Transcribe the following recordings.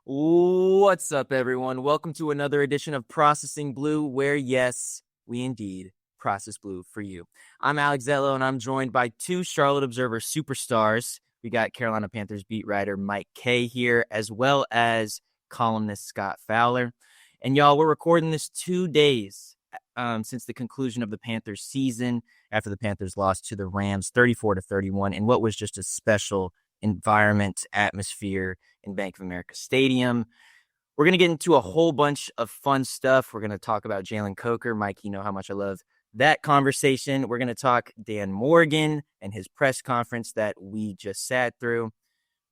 What's up, everyone? Welcome to another edition of Processing Blue, where, yes, we indeed process blue for you. I'm Alex Zietlow, and I'm joined by two Charlotte Observer superstars. We got Carolina Panthers beat writer Mike Kaye here, as well as columnist Scott Fowler. And y'all, we're recording this 2 days since the conclusion of the Panthers season, after the Panthers lost to the Rams 34-31, in what was just a special environment, atmosphere in Bank of America Stadium. We're going to get into a whole bunch of fun stuff. We're going to talk about Jalen Coker. Mike, you know how much I love that conversation. We're going to talk Dan Morgan and his press conference that we just sat through.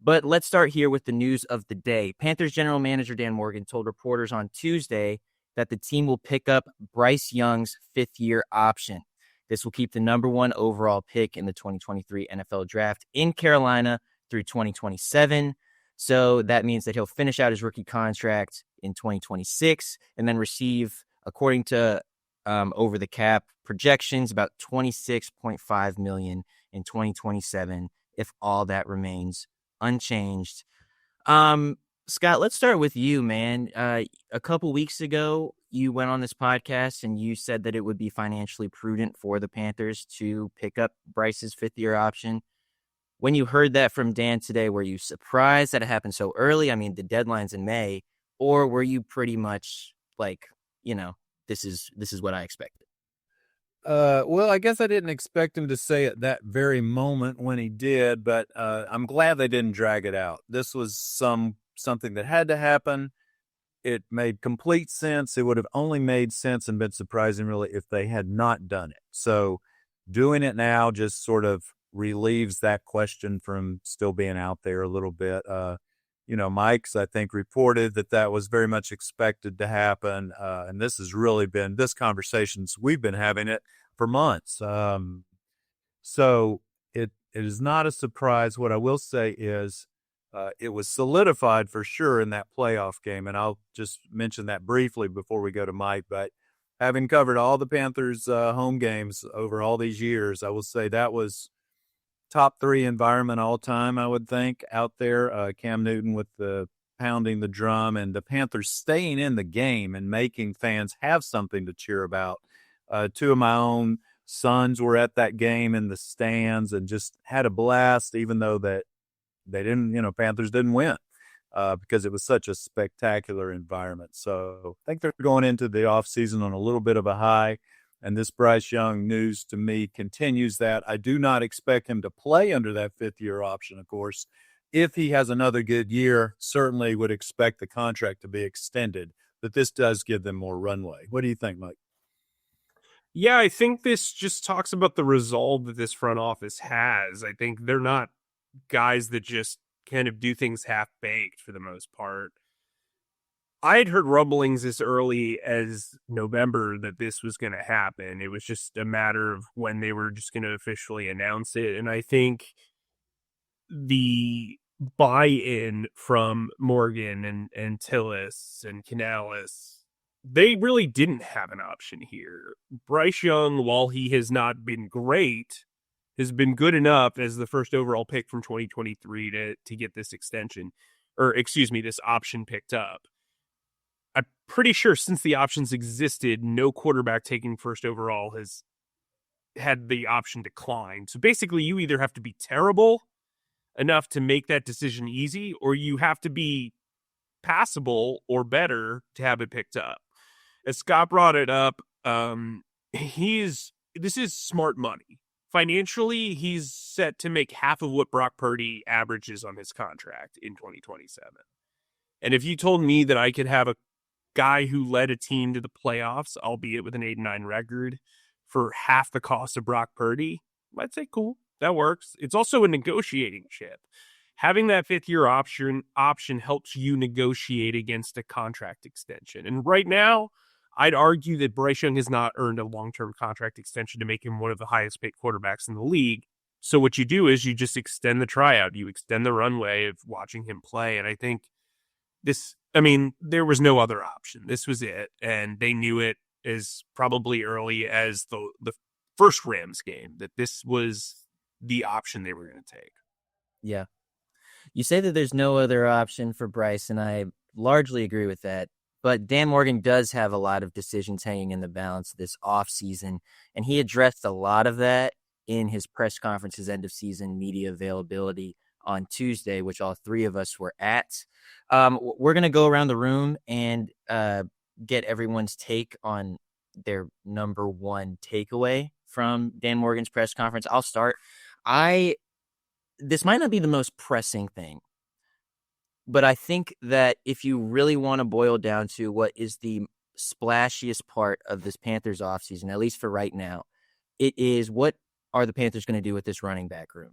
But let's start here with the news of the day. Panthers general manager Dan Morgan told reporters on Tuesday that the team will pick up Bryce Young's fifth-year option. This will keep the number one overall pick in the 2023 NFL draft in Carolina through 2027. So that means that he'll finish out his rookie contract in 2026 and then receive, according to over the cap projections, about $26.5 million in 2027 if all that remains unchanged. Scott, let's start with you, man. A couple weeks ago, you went on this podcast and you said that it would be financially prudent for the Panthers to pick up Bryce's fifth-year option. When you heard that from Dan today, were you surprised that it happened so early? I mean, the deadline's in May, or were you pretty much like, this is what I expected? Well, I guess I didn't expect him to say it that very moment when he did, but I'm glad they didn't drag it out. This was something that had to happen. It made complete sense. It would have only made sense and been surprising, really, if they had not done it. So doing it now just sort of relieves that question from still being out there a little bit. Mike's, I think, reported that was very much expected to happen. And this has really been this conversations. We've been having it for months. So it is not a surprise. What I will say is it was solidified for sure in that playoff game. And I'll just mention that briefly before we go to Mike. But having covered all the Panthers home games over all these years, I will say that was top three environment all time, I would think, out there. Cam Newton with the pounding the drum and the Panthers staying in the game and making fans have something to cheer about. Two of my own sons were at that game in the stands and just had a blast, even though that they didn't, Panthers didn't win because it was such a spectacular environment. So I think they're going into the offseason on a little bit of a high. And this Bryce Young news to me continues that. I do not expect him to play under that fifth-year option, of course. If he has another good year, certainly would expect the contract to be extended, but this does give them more runway. What do you think, Mike? Yeah, I think this just talks about the resolve that this front office has. I think they're not guys that just kind of do things half-baked for the most part. I had heard rumblings as early as November that this was going to happen. It was just a matter of when they were just going to officially announce it. And I think the buy-in from Morgan and Tillis and Canales, they really didn't have an option here. Bryce Young, while he has not been great, has been good enough as the first overall pick from 2023 to get this this option picked up. I'm pretty sure since the options existed, no quarterback taking first overall has had the option declined. So basically, you either have to be terrible enough to make that decision easy, or you have to be passable or better to have it picked up. As Scott brought it up, this is smart money. Financially, he's set to make half of what Brock Purdy averages on his contract in 2027. And if you told me that I could have a guy who led a team to the playoffs, albeit with an 8-9 record, for half the cost of Brock Purdy, I'd say cool, that works. It's also a negotiating chip. Having that fifth-year option helps you negotiate against a contract extension. And right now, I'd argue that Bryce Young has not earned a long-term contract extension to make him one of the highest-paid quarterbacks in the league. So what you do is you just extend the tryout. You extend the runway of watching him play. And I think there was no other option. This was it. And they knew it as probably early as the first Rams game, that this was the option they were going to take. Yeah. You say that there's no other option for Bryce, and I largely agree with that. But Dan Morgan does have a lot of decisions hanging in the balance this offseason, and he addressed a lot of that in his press conference's end of season media availability on Tuesday, which all three of us were at. We're going to go around the room and get everyone's take on their number one takeaway from Dan Morgan's press conference. I'll start. This might not be the most pressing thing, but I think that if you really want to boil down to what is the splashiest part of this Panthers offseason, at least for right now, it is what are the Panthers going to do with this running back room?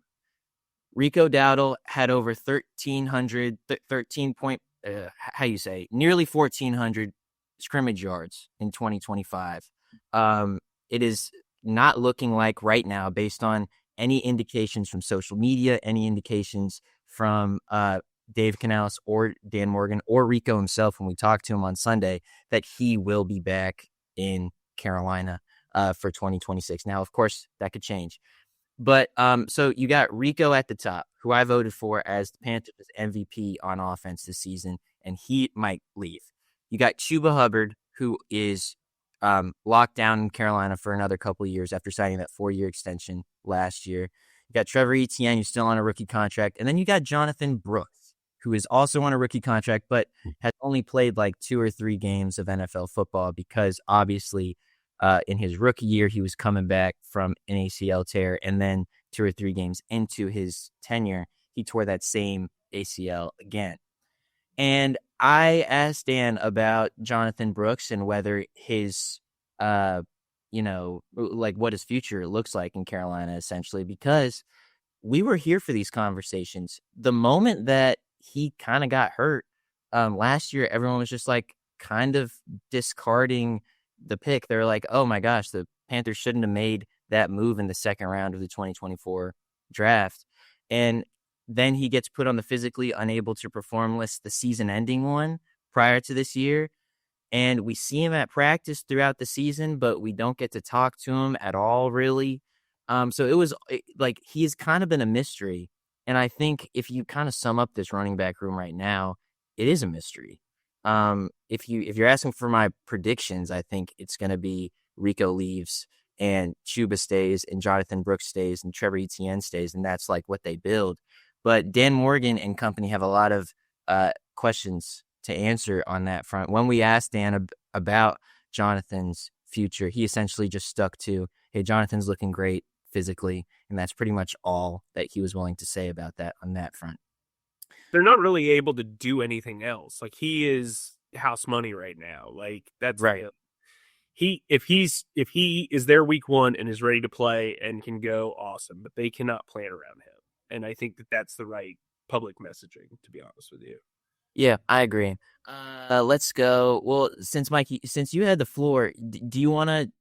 Rico Dowdle had over 1,300, nearly 1,400 scrimmage yards in 2025. It is not looking like right now, based on any indications from social media, any indications from Dave Canales or Dan Morgan or Rico himself when we talked to him on Sunday, that he will be back in Carolina for 2026. Now, of course, that could change. But so you got Rico at the top, who I voted for as the Panthers MVP on offense this season, and he might leave. You got Chuba Hubbard, who is locked down in Carolina for another couple of years after signing that 4-year extension last year. You got Trevor Etienne, who's still on a rookie contract. And then you got Jonathan Brooks, who is also on a rookie contract, but has only played like 2 or 3 games of NFL football because obviously in his rookie year, he was coming back from an ACL tear. And then 2 or 3 games into his tenure, he tore that same ACL again. And I asked Dan about Jonathan Brooks and whether his, like what his future looks like in Carolina, essentially, because we were here for these conversations. The moment that he kind of got hurt last year, everyone was just like kind of discarding the pick. They were like, oh my gosh, the Panthers shouldn't have made that move in the second round of the 2024 draft. And then he gets put on the physically unable to perform list, the season-ending one prior to this year. And we see him at practice throughout the season, but we don't get to talk to him at all, really. So it was like he's kind of been a mystery. And I think if you kind of sum up this running back room right now, it is a mystery. If you're asking for my predictions, I think it's going to be Rico leaves and Chuba stays and Jonathan Brooks stays and Trevor Etienne stays, and that's like what they build. But Dan Morgan and company have a lot of questions to answer on that front. When we asked Dan about Jonathan's future, he essentially just stuck to, hey, Jonathan's looking great physically, and that's pretty much all that he was willing to say about that on that front. They're not really able to do anything else. Like, he is house money right now. Like, that's right. If he is there week 1 and is ready to play and can go, awesome. But they cannot plan around him. And I think that that's the right public messaging, to be honest with you. Yeah, I agree. Let's go. Well, since Mikey, since you had the floor, do you want to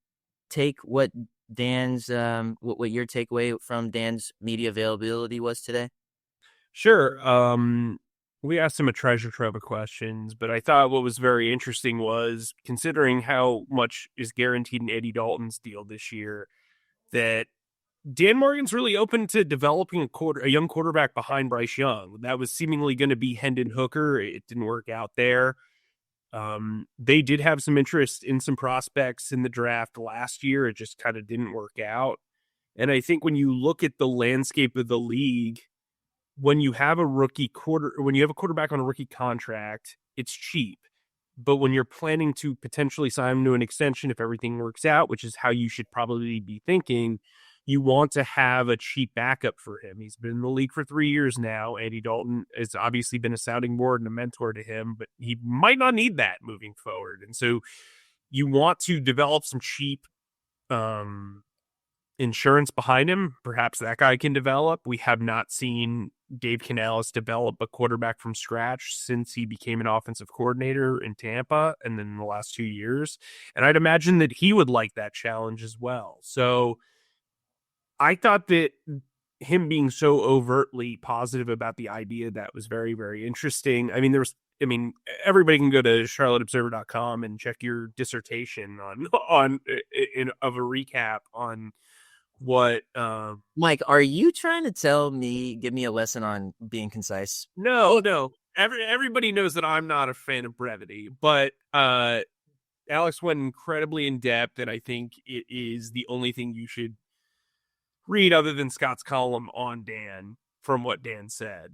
take what Dan's what your takeaway from Dan's media availability was today? Sure. We asked him a treasure trove of questions, but I thought what was very interesting was, considering how much is guaranteed in Andy Dalton's deal this year, that Dan Morgan's really open to developing a young quarterback behind Bryce Young. That was seemingly going to be Hendon Hooker. It didn't work out there. They did have some interest in some prospects in the draft last year. It just kind of didn't work out. And I think when you look at the landscape of the league, when you have a quarterback on a rookie contract, it's cheap. But when you're planning to potentially sign him to an extension, if everything works out, which is how you should probably be thinking, you want to have a cheap backup for him. He's been in the league for 3 years now. Andy Dalton has obviously been a sounding board and a mentor to him, but he might not need that moving forward. And so you want to develop some cheap insurance behind him. Perhaps that guy can develop. We have not seen Dave Canales develop a quarterback from scratch since he became an offensive coordinator in Tampa and then in the last 2 years. And I'd imagine that he would like that challenge as well. So I thought that him being so overtly positive about the idea, that was very, very interesting. I mean, everybody can go to charlotteobserver.com and check your dissertation of a recap on what Mike, are you trying to give me a lesson on being concise? No. everybody knows that I'm not a fan of brevity, but Alex went incredibly in depth, and I think it is the only thing you should read other than Scott's column on Dan from what Dan said.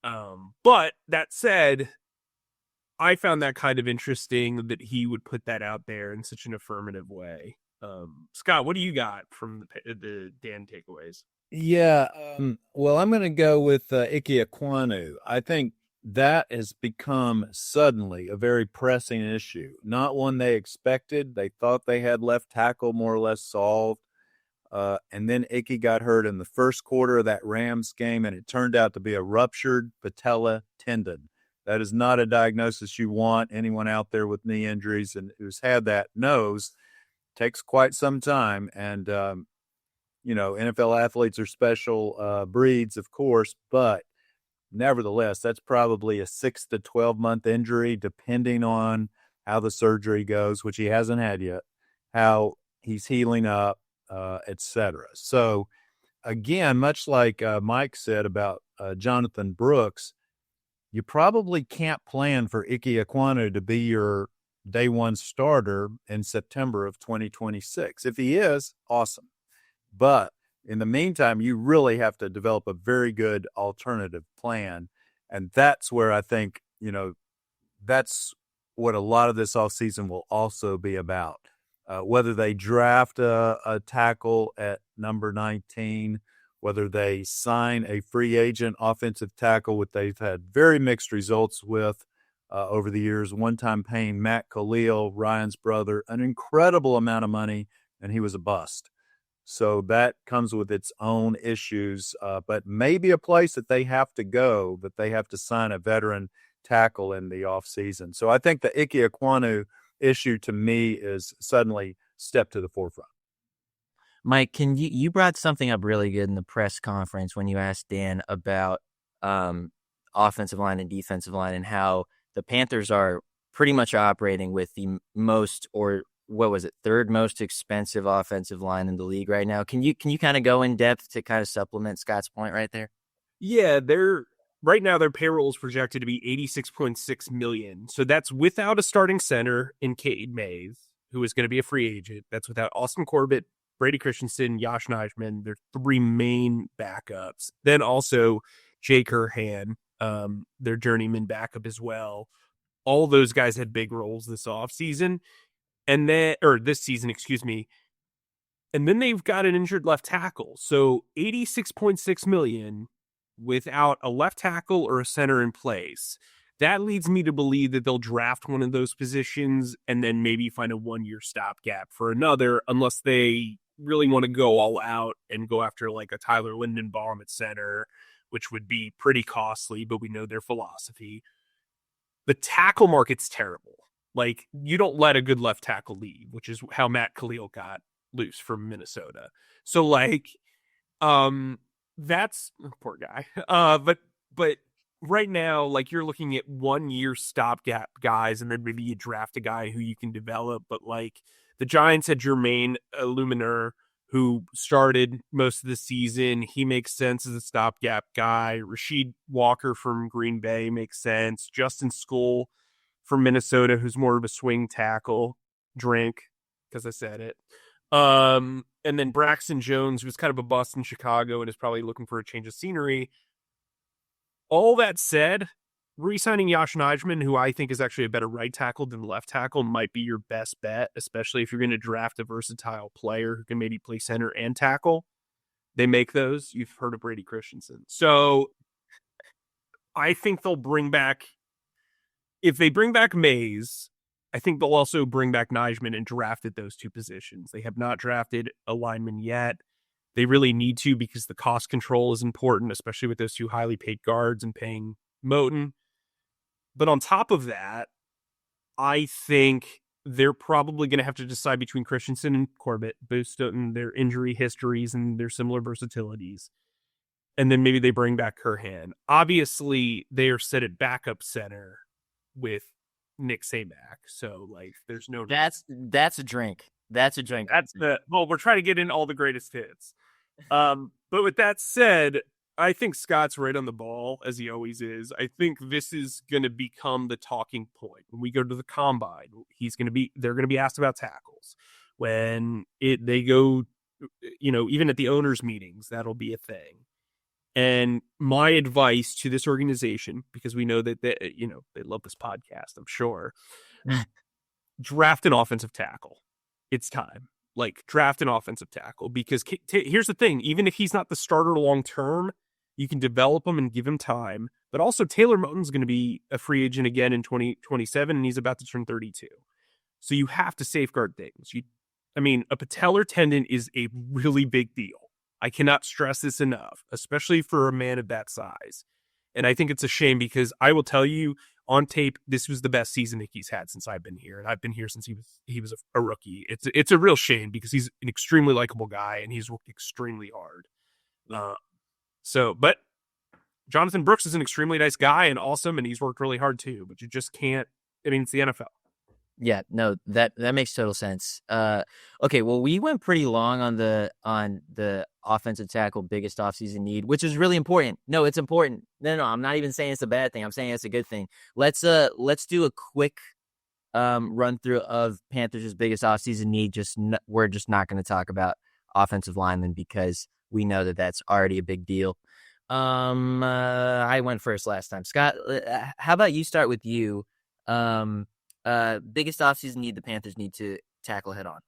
But that said, I found that kind of interesting that he would put that out there in such an affirmative way. Scott, what do you got from the Dan takeaways? Yeah, well, I'm going to go with Ike Ekwonu. I think that has become suddenly a very pressing issue, not one they expected. They thought they had left tackle more or less solved. And then Ike got hurt in the first quarter of that Rams game, and it turned out to be a ruptured patella tendon. That is not a diagnosis you want. Anyone out there with knee injuries and who's had that knows takes quite some time. And, NFL athletes are special breeds, of course, but nevertheless, that's probably a 6 to 12-month injury, depending on how the surgery goes, which he hasn't had yet, how he's healing up, etc. So, again, much like Mike said about Jonathan Brooks, you probably can't plan for Ike Ekwonu to be your day one starter in September of 2026. If he is, awesome. But in the meantime, you really have to develop a very good alternative plan. And that's where I think, that's what a lot of this offseason will also be about. Whether they draft a tackle at number 19, whether they sign a free agent offensive tackle, which they've had very mixed results with over the years, one time paying Matt Khalil, Ryan's brother, an incredible amount of money, and he was a bust. So that comes with its own issues, but maybe a place that they have to go, that they have to sign a veteran tackle in the offseason. So I think the Ike Ekwonu issue to me is suddenly stepped to the forefront. Mike, you brought something up really good in the press conference when you asked Dan about offensive line and defensive line and how the Panthers are pretty much operating with the most, or what was it, third most expensive offensive line in the league right now. Can you kind of go in depth to kind of supplement Scott's point right there? Yeah, right now their payroll is projected to be $86.6 million. So that's without a starting center in Cade Mays, who is going to be a free agent. That's without Austin Corbett, Brady Christensen, Josh Nijman, their three main backups. Then also Jay Curhan, their journeyman backup as well. All those guys had big roles this offseason. This season, excuse me. And then they've got an injured left tackle. So $86.6 million without a left tackle or a center in place. That leads me to believe that they'll draft one of those positions and then maybe find a 1-year stopgap for another, unless they really want to go all out and go after like a Tyler Lindenbaum at center, which would be pretty costly, but we know their philosophy. The tackle market's terrible. Like, you don't let a good left tackle leave, which is how Matt Khalil got loose from Minnesota. So, that's poor guy. But right now, like, you're looking at 1-year stopgap guys, and then maybe you draft a guy who you can develop. But like, the Giants had Jermaine Illuminor, who started most of the season. He makes sense as a stopgap guy. Rasheed Walker from Green Bay makes sense. Justin Skoll from Minnesota, who's more of a swing tackle. Drink, because I said it. And then Braxton Jones, who's kind of a bust in Chicago and is probably looking for a change of scenery. All that said, re-signing Josh Nijman, who I think is actually a better right tackle than left tackle, might be your best bet, especially if you're going to draft a versatile player who can maybe play center and tackle. They make those. You've heard of Brady Christensen. So I think they'll bring back, if they bring back Mays, I think they'll also bring back Nijman and draft at those two positions. They have not drafted a lineman yet. They really need to, because the cost control is important, especially with those two highly paid guards and paying Moton. But on top of that, I think they're probably going to have to decide between Christensen and Corbett, based on their injury histories and their similar versatilities. And then maybe they bring back Curhan. Obviously, they are set at backup center with Nick Samak. So, like, there's no... That's a drink. That's a drink. We're trying to get in all the greatest hits. But with that said, I think Scott's right on the ball, as he always is. I think this is going to become the talking point. When we go to the combine, they're going to be asked about tackles. When they go, even at the owners' meetings, that'll be a thing. And my advice to this organization, because we know that they love this podcast, I'm sure, draft an offensive tackle. It's time. Draft an offensive tackle, because here's the thing. Even if he's not the starter long term, you can develop him and give him time. But also, Taylor Moton's going to be a free agent again in 2027, and he's about to turn 32. So you have to safeguard things. A patellar tendon is a really big deal. I cannot stress this enough, especially for a man of that size. And I think it's a shame, because I will tell you, on tape, this was the best season that he's had since I've been here, and I've been here since he was a rookie. It's a real shame, because he's an extremely likable guy and he's worked extremely hard. But Jonathan Brooks is an extremely nice guy and awesome, and he's worked really hard too. But you just can't. It's the NFL. Yeah, no, that makes total sense. Okay, well, we went pretty long on the offensive tackle biggest offseason need, which is really important. No, it's important. No, I'm not even saying it's a bad thing. I'm saying it's a good thing. Let's do a quick run through of Panthers' biggest offseason need. We're just not going to talk about offensive linemen, because we know that that's already a big deal. I went first last time. Scott, how about you start with you? Biggest offseason need the Panthers need to tackle head on.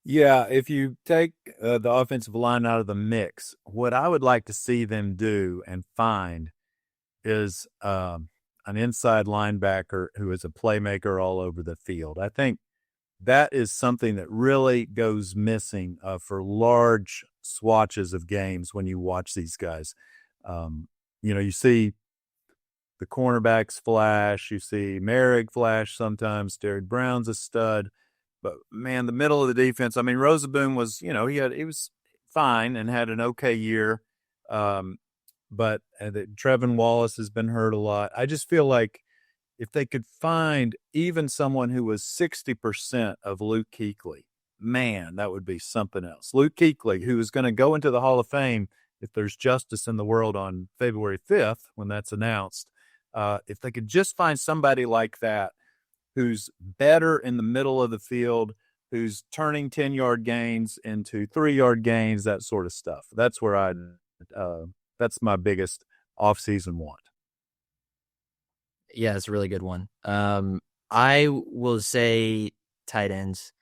Yeah, if you take the offensive line out of the mix, what I would like to see them do and find is an inside linebacker who is a playmaker all over the field. I think that is something that really goes missing for large swatches of games when you watch these guys. You see the cornerbacks flash, you see Merrick flash sometimes, Derrick Brown's a stud. But, man, the middle of the defense, Rosaboom was, he was fine and had an okay year. But Trevin Wallace has been hurt a lot. I just feel like if they could find even someone who was 60% of Luke Kuechly, man, that would be something else. Luke Kuechly, who is going to go into the Hall of Fame if there's justice in the world on February 5th when that's announced. If they could just find somebody like that, who's better in the middle of the field, who's turning 10-yard gains into 3-yard gains, that sort of stuff. That's where that's my biggest offseason want. Yeah, it's a really good one. I will say tight ends.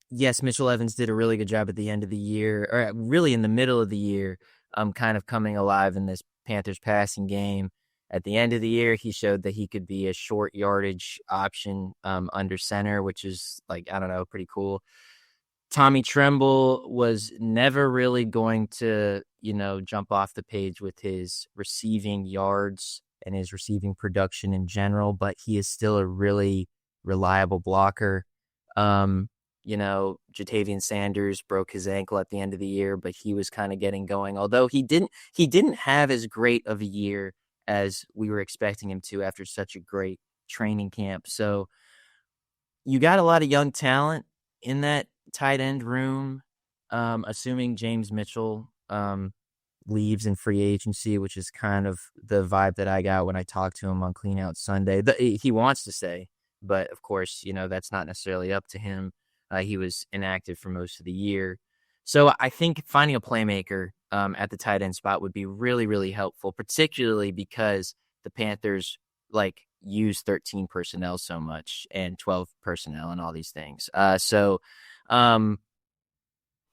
Yes, Mitchell Evans did a really good job at the end of the year, or really in the middle of the year, kind of coming alive in this Panthers passing game. At the end of the year, he showed that he could be a short yardage option under center, which is pretty cool. Tommy Tremble was never really going to, jump off the page with his receiving yards and his receiving production in general, but he is still a really reliable blocker. Jatavian Sanders broke his ankle at the end of the year, but he was kind of getting going, although he didn't have as great of a year as we were expecting him to after such a great training camp. So you got a lot of young talent in that tight end room, assuming James Mitchell leaves in free agency, which is kind of the vibe that I got when I talked to him on Clean Out Sunday. He wants to stay, but of course, that's not necessarily up to him. He was inactive for most of the year. So I think finding a playmaker at the tight end spot would be really, really helpful, particularly because the Panthers use 13 personnel so much and 12 personnel and all these things.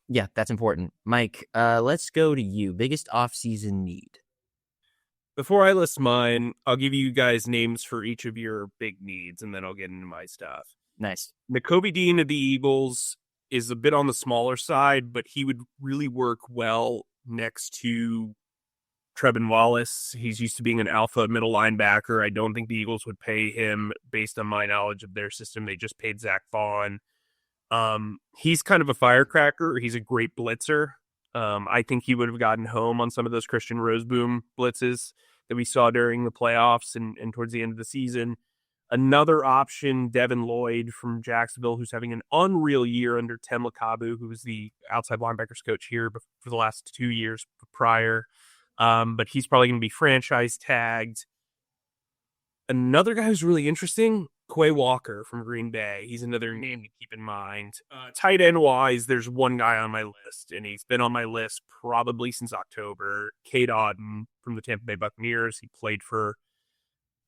Yeah, that's important. Mike, let's go to you. Biggest offseason need. Before I list mine, I'll give you guys names for each of your big needs, and then I'll get into my stuff. Nice. Nakobe Dean of the Eagles is a bit on the smaller side, but he would really work well next to Trevin Wallace. He's used to being an alpha middle linebacker. I don't think the Eagles would pay him based on my knowledge of their system. They just paid Zach Vaughn. He's kind of a firecracker. He's a great blitzer. I think he would have gotten home on some of those Christian Roseboom blitzes that we saw during the playoffs and towards the end of the season. Another option, Devin Lloyd from Jacksonville, who's having an unreal year under Tem Lakabu, who was the outside linebackers coach here for the last 2 years prior. But he's probably going to be franchise tagged. Another guy who's really interesting, Quay Walker from Green Bay. He's another name to keep in mind. Tight end wise, there's one guy on my list, and he's been on my list probably since October. Cade Otton from the Tampa Bay Buccaneers. He played for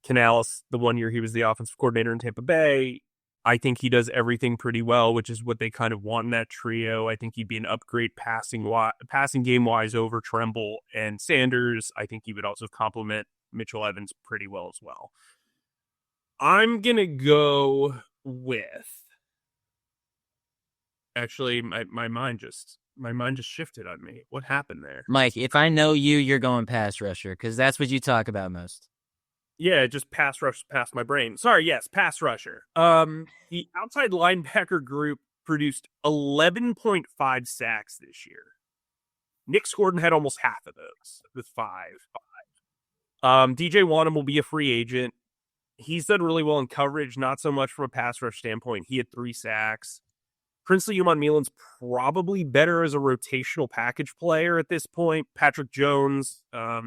Canales the 1 year he was the offensive coordinator in Tampa Bay. I think he does everything pretty well, which is what they kind of want in that trio. I think he'd be an upgrade passing game wise over Tremble and Sanders. I think he would also complement Mitchell Evans pretty well as well. I'm going to go with... Actually, my mind just shifted on me. What happened there? Mike, if I know you, you're going pass rusher, because that's what you talk about most. Yeah, just pass rush past my brain. Sorry, yes, pass rusher. The outside linebacker group produced 11.5 sacks this year. Nick Gordon had almost half of those with 5. DJ Wanham will be a free agent. He's done really well in coverage, not so much from a pass rush standpoint. He had 3 sacks. Princely Uman-Milan's probably better as a rotational package player at this point. Patrick Jones,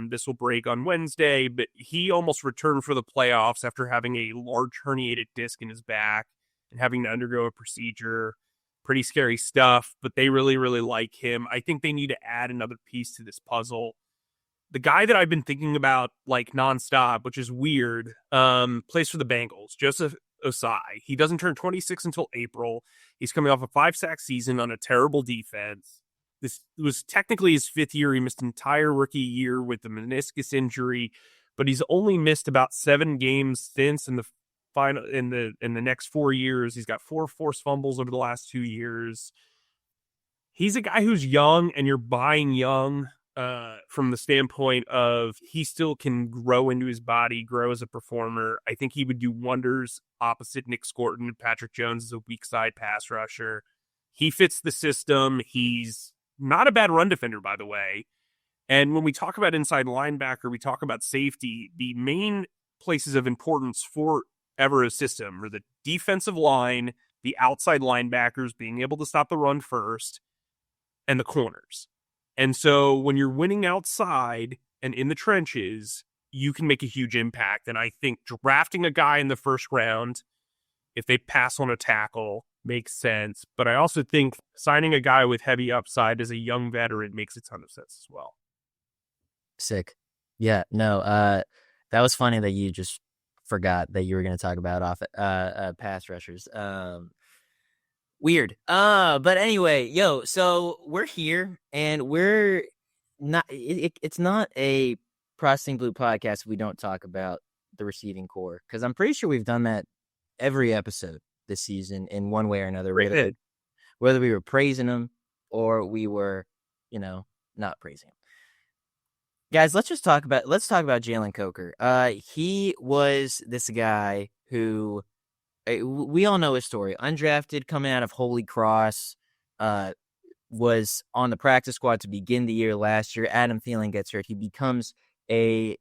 this will break on Wednesday, but he almost returned for the playoffs after having a large herniated disc in his back and having to undergo a procedure. Pretty scary stuff, but they really, really like him. I think they need to add another piece to this puzzle. The guy that I've been thinking about like nonstop, which is weird, plays for the Bengals, Joseph Osai. He doesn't turn 26 until April. He's coming off a 5-sack season on a terrible defense. This was technically his 5th year. He missed an entire rookie year with the meniscus injury, but he's only missed about 7 games since in the next 4 years. He's got 4 forced fumbles over the last 2 years. He's a guy who's young, and you're buying young from the standpoint of he still can grow into his body, grow as a performer. I think he would do wonders opposite Nick Gordon and Patrick Jones as a weak side pass rusher. He fits the system. He's not a bad run defender, by the way. And when we talk about inside linebacker, we talk about safety. The main places of importance for Everett's system are the defensive line, the outside linebackers being able to stop the run first, and the corners. And so when you're winning outside and in the trenches, you can make a huge impact. And I think drafting a guy in the first round, if they pass on a tackle, makes sense. But I also think signing a guy with heavy upside as a young veteran makes a ton of sense as well. Sick. Yeah, no, that was funny that you just forgot that you were going to talk about pass rushers. Weird. But anyway, so we're here and we're not, it's not a Processing Blue podcast if we don't talk about the receiving core, because I'm pretty sure we've done that every episode this season in one way or another, whether we were praising them or we were, not praising him. Guys, let's talk about Jalen Coker. He was this guy who, we all know his story. Undrafted, coming out of Holy Cross, was on the practice squad to begin the year last year. Adam Thielen gets hurt. He becomes a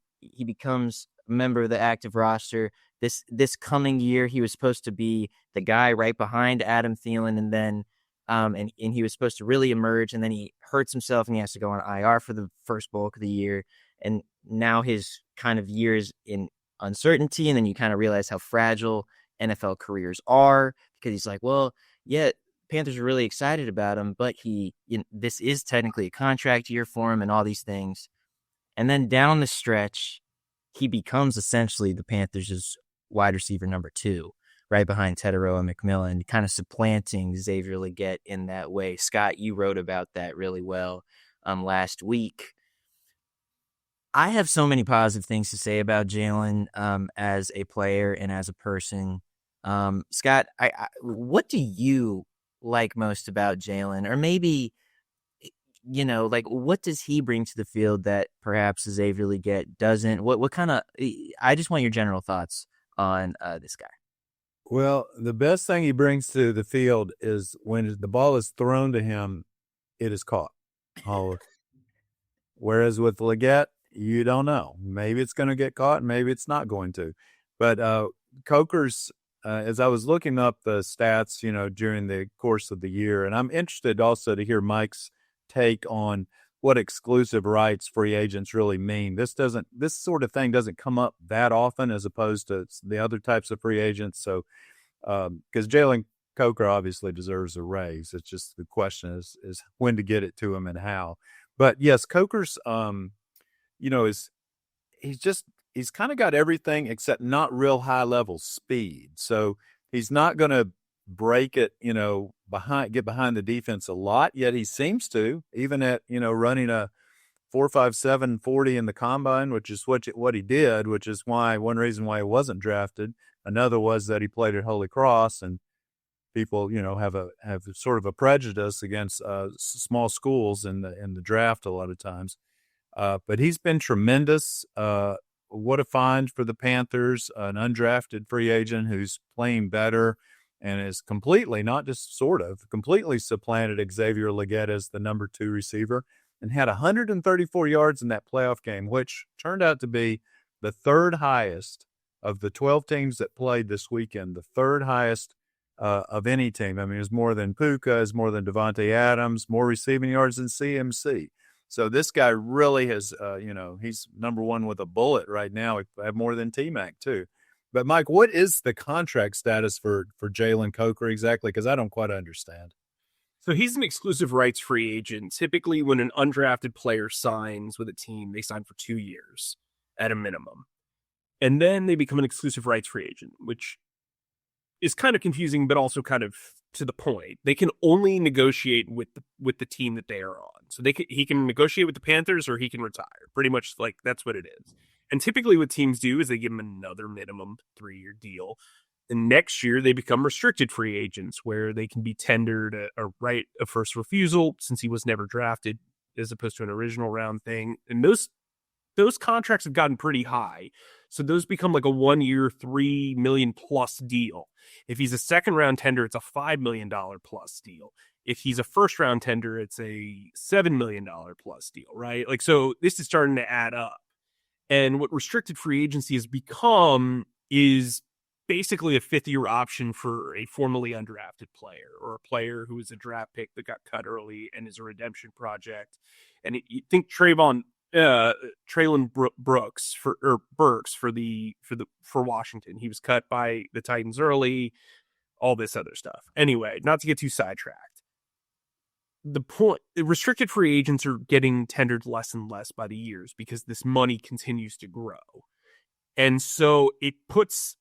member of the active roster. This coming year, he was supposed to be the guy right behind Adam Thielen, and then and he was supposed to really emerge, and then he hurts himself and he has to go on IR for the first bulk of the year. And now his kind of year is in uncertainty, and then you kind of realize how fragile NFL careers are, because he's like, well, yeah, Panthers are really excited about him, but this is technically a contract year for him and all these things. And then down the stretch, he becomes essentially the Panthers' wide receiver number 2, right behind Teteroa McMillan, kind of supplanting Xavier Legette in that way. Scott, you wrote about that really well last week. I have so many positive things to say about Jalen as a player and as a person. Scott, what do you like most about Jalen? Or maybe, what does he bring to the field that perhaps Xavier Legette doesn't? What kind of, I just want your general thoughts on this guy. Well, the best thing he brings to the field is when the ball is thrown to him, it is caught. Whereas with Legette, you don't know. Maybe it's going to get caught, maybe it's not going to. But Coker's, as I was looking up the stats, during the course of the year, and I'm interested also to hear Mike's take on what exclusive rights free agents really mean. This sort of thing doesn't come up that often as opposed to the other types of free agents. So, because Jalen Coker obviously deserves a raise. It's just the question is when to get it to him and how. But yes, Coker's, he's kind of got everything except not real high level speed. So he's not going to break it, get behind the defense a lot. Yet he seems to, even at running a 4.57 40 in the combine, which is what he did, which is one reason why he wasn't drafted. Another was that he played at Holy Cross, and people, have sort of a prejudice against small schools in the draft a lot of times. But he's been tremendous. What a find for the Panthers, an undrafted free agent who's playing better and is completely, not just sort of, completely supplanted Xavier Legette as the number 2 receiver and had 134 yards in that playoff game, which turned out to be the third highest of the 12 teams that played this weekend, the third highest of any team. I mean, it was more than Puka, it's more than Devontae Adams, more receiving yards than CMC. So this guy really has, he's number 1 with a bullet right now. We have more than T-Mac too. But Mike, what is the contract status for Jalen Coker exactly? Because I don't quite understand. So he's an exclusive rights free agent. Typically, when an undrafted player signs with a team, they sign for 2 years at a minimum. And then they become an exclusive rights free agent, which is kind of confusing, but also kind of to the point. They can only negotiate with the team that they are on. So he can negotiate with the Panthers or he can retire. Pretty much like that's what it is. And typically what teams do is they give him another minimum 3-year deal. And next year they become restricted free agents where they can be tendered a right of first refusal since he was never drafted as opposed to an original round thing. And those contracts have gotten pretty high. So those become like a 1-year, $3 million plus deal. If he's a second round tender, it's a $5 million plus deal. If he's a first round tender, it's a $7 million plus deal, right? Like, so this is starting to add up. And what restricted free agency has become is basically a 5th-year option for a formerly undrafted player or a player who is a draft pick that got cut early and is a redemption project. And you think Traylon Burks for Washington. He was cut by the Titans early, all this other stuff. Anyway, not to get too sidetracked. The point, restricted free agents are getting tendered less and less by the years because this money continues to grow. And so it puts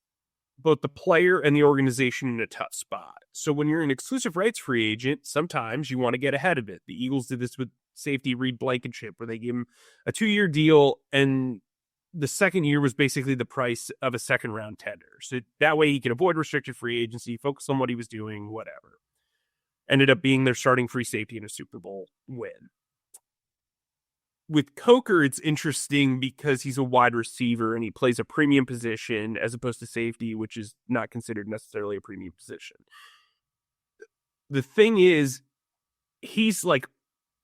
both the player and the organization in a tough spot. So when you're an exclusive rights free agent, sometimes you want to get ahead of it. The Eagles did this with safety Reed Blankenship, where they gave him a 2-year deal, and the second year was basically the price of a second round tender. So that way he could avoid restricted free agency, focus on what he was doing, whatever. Ended up being their starting free safety in a Super Bowl win. With Coker, it's interesting because he's a wide receiver and he plays a premium position as opposed to safety, which is not considered necessarily a premium position. The thing is, he's like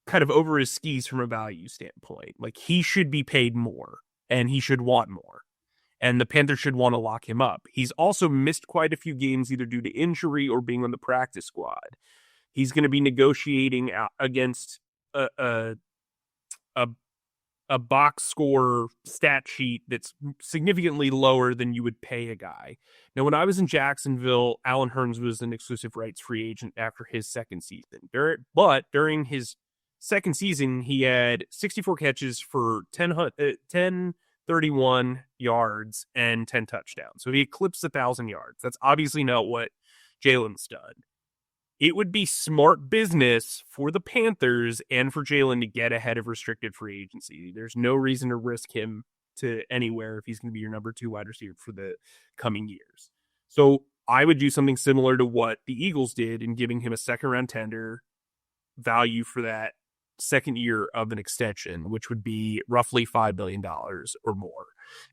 kind of over his skis from a value standpoint. Like, he should be paid more and he should want more. And the Panthers should want to lock him up. He's also missed quite a few games either due to injury or being on the practice squad. He's going to be negotiating against a box score stat sheet that's significantly lower than you would pay a guy. Now, when I was in Jacksonville, Allen Hurns was an exclusive rights free agent after his second season. But during his second season, he had 64 catches for 31 yards and 10 touchdowns. So he eclipsed 1,000 yards. That's obviously not what Jalen's done. It would be smart business for the Panthers and for Jalen to get ahead of restricted free agency. There's no reason to risk him to anywhere if he's going to be your number 2 wide receiver for the coming years. So I would do something similar to what the Eagles did in giving him a second round tender value for that second year of an extension, which would be roughly $5 billion or more.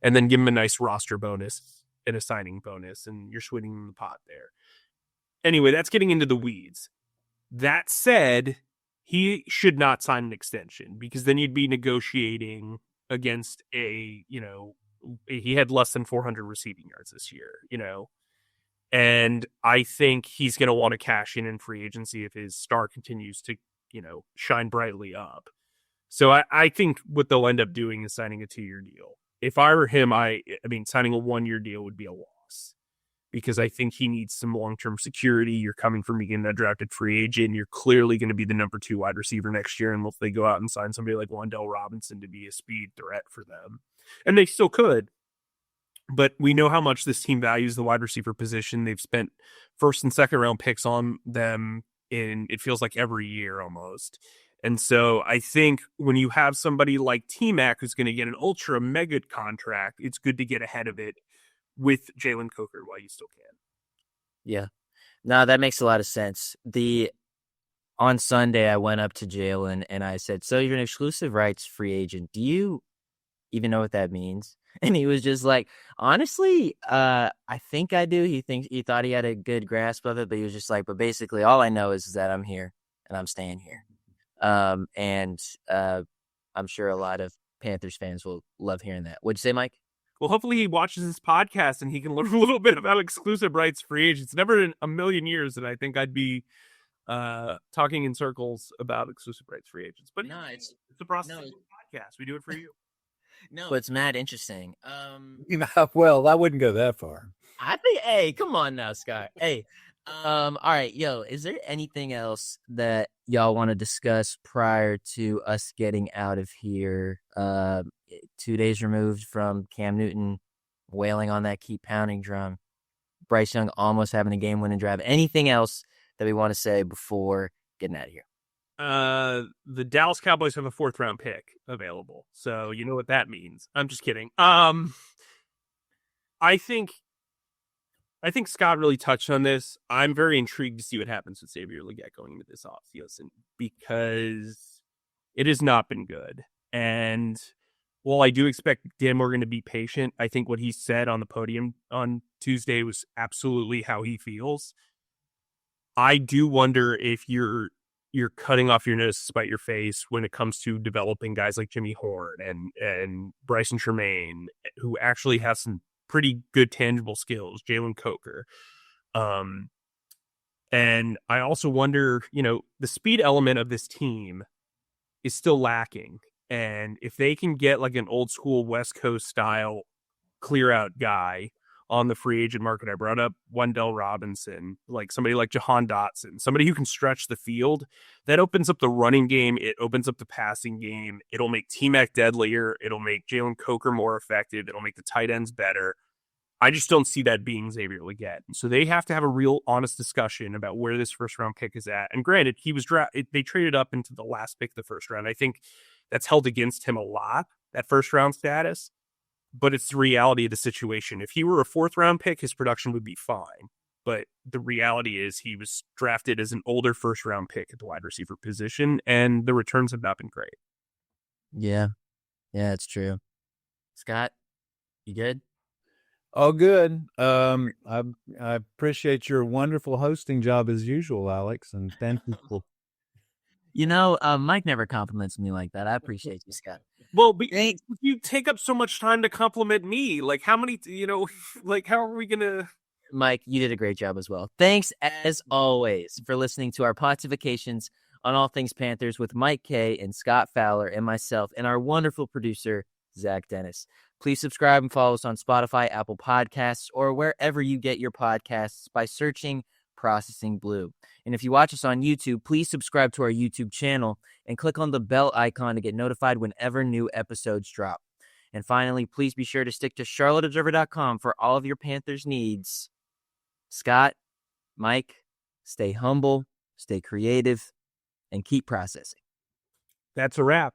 And then give him a nice roster bonus and a signing bonus, and you're sweetening the pot there. Anyway, that's getting into the weeds. That said, he should not sign an extension because then you'd be negotiating against a He had less than 400 receiving yards this year, and I think he's going to want to cash in free agency if his star continues to, shine brightly up. So I think what they'll end up doing is signing a 2-year deal. If I were him, I mean, signing a 1-year deal would be a loss, because I think he needs some long-term security. You're coming from being a drafted free agent. You're clearly going to be the number 2 wide receiver next year unless they go out and sign somebody like Wan'Dale Robinson to be a speed threat for them. And they still could. But we know how much this team values the wide receiver position. They've spent first and second round picks on them it feels like every year almost. And so I think when you have somebody like T-Mac who's going to get an ultra mega contract, it's good to get ahead of it with Jalen Coker while you still can. Yeah. No, that makes a lot of sense. On Sunday, I went up to Jalen and I said, "So you're an exclusive rights free agent. Do you even know what that means?" And he was just like, "Honestly, I think I do." He thought he had a good grasp of it, but he was just like, "But basically all I know is that I'm here and I'm staying here." And I'm sure a lot of Panthers fans will love hearing that. What'd you say, Mike? Well, hopefully he watches this podcast and he can learn a little bit about exclusive rights free agents. Never in a million years that I think I'd be talking in circles about exclusive rights free agents. But no, it's a process podcast. We do it for you. No, it's mad interesting. Well, I wouldn't go that far. I think, hey, come on now, Scott. Hey, all right, yo, is there anything else that y'all want to discuss prior to us getting out of here? 2 days removed from Cam Newton wailing on that keep pounding drum, Bryce Young almost having a game-winning drive. Anything else that we want to say before getting out of here? The Dallas Cowboys have a 4th round pick available, so you know what that means. I'm just kidding. I think Scott really touched on this. I'm very intrigued to see what happens with Xavier Legette going into this offseason, because it has not been good. And while I do expect Dan Morgan to be patient, I think what he said on the podium on Tuesday was absolutely how he feels. I do wonder if you're cutting off your nose to spite your face when it comes to developing guys like Jimmy Horn and Bryson Tremaine, who actually have some pretty good tangible skills, Jalen Coker. And I also wonder, the speed element of this team is still lacking. And if they can get like an old school West Coast style clear out guy on the free agent market, I brought up Wan'Dale Robinson, like somebody like Jahan Dotson, somebody who can stretch the field, that opens up the running game. It opens up the passing game. It'll make T-Mac deadlier. It'll make Jalen Coker more effective. It'll make the tight ends better. I just don't see that being Xavier Legette. So they have to have a real honest discussion about where this 1st round pick is at. And granted, they traded up into the last pick of the 1st round. I think that's held against him a lot, that 1st round status. But it's the reality of the situation. If he were a 4th round pick, his production would be fine. But the reality is he was drafted as an older 1st round pick at the wide receiver position, and the returns have not been great. Yeah, it's true. Scott, you good? Oh, good. I appreciate your wonderful hosting job as usual, Alex, and thank you. Mike never compliments me like that. I appreciate you, Scott. Well, but you take up so much time to compliment me. Like, how many, how are we going to... Mike, you did a great job as well. Thanks, as always, for listening to our pontifications on all things Panthers with Mike Kaye and Scott Fowler and myself and our wonderful producer, Zach Dennis. Please subscribe and follow us on Spotify, Apple Podcasts, or wherever you get your podcasts by searching Processing Blue. And if you watch us on YouTube, please subscribe to our YouTube channel and click on the bell icon to get notified whenever new episodes drop. And finally, please be sure to stick to charlotteobserver.com for all of your Panthers needs. Scott, Mike, stay humble, stay creative, and keep processing. That's a wrap.